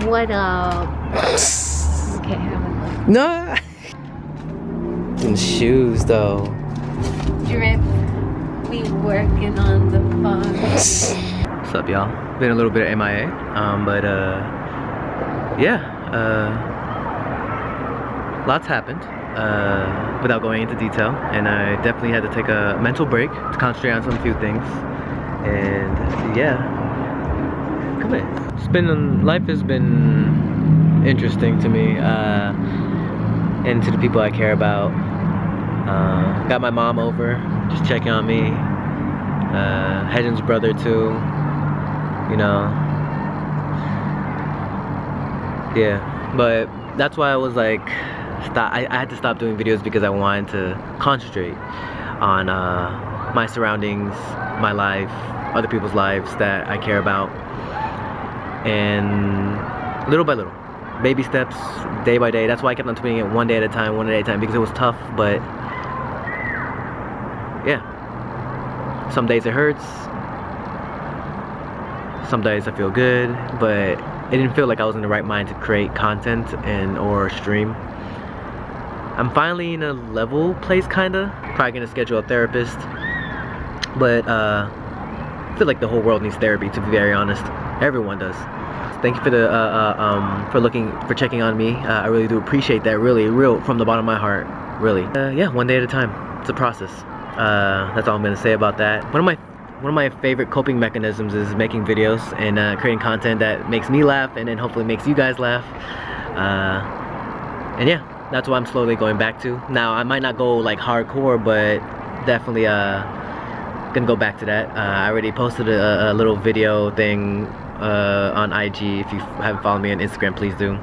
What up? Okay, have a look. No. Them shoes though. Drip. We working on the fun. What's up, y'all? Been a little bit of MIA, but yeah, lots happened without going into detail, and I definitely had to take a mental break to concentrate on some few things. And yeah, come in. Life has been interesting to me, and to the people I care about. Got my mom over, just checking on me. Hedgen's brother too, you know. Yeah, but that's why I was like, I had to stop doing videos because I wanted to concentrate on my surroundings, my life, other people's lives that I care about, and little by little, baby steps, day by day. That's why I kept on tweeting it one day at a time, because it was tough, but yeah. Some days it hurts, some days I feel good, but it didn't feel like I was in the right mind to create content or stream. I'm finally in a level place, kinda. Probably gonna schedule a therapist, but I feel like the whole world needs therapy, to be very honest. Everyone does. Thank you for the for checking on me. I really do appreciate that, really, from the bottom of my heart, really. Yeah, one day at a time. It's a process. That's all I'm gonna say about that. One of my favorite coping mechanisms is making videos and creating content that makes me laugh and then hopefully makes you guys laugh. And yeah, that's what I'm slowly going back to. Now I might not go like hardcore, but definitely gonna go back to that. I already posted a little video thing on IG. If you haven't followed me on Instagram, please do.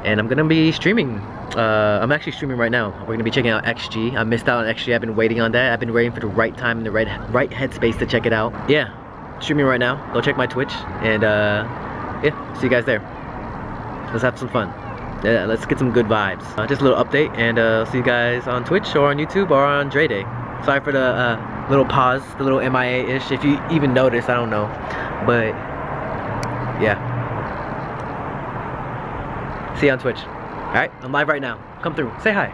And I'm gonna be streaming. I'm actually streaming right now. We're gonna be checking out XG. I missed out on XG. I've been waiting on that. I've been waiting for the right time and the right headspace to check it out. Yeah, streaming right now. Go check my Twitch, and yeah, see you guys there. Let's have some fun. Yeah, let's get some good vibes. Just a little update, and see you guys on Twitch or on YouTube or on Dre Day. Sorry for the little pause, the little MIA-ish. If you even noticed, I don't know, but yeah. See you on Twitch. Alright, I'm live right now. Come through. Say hi.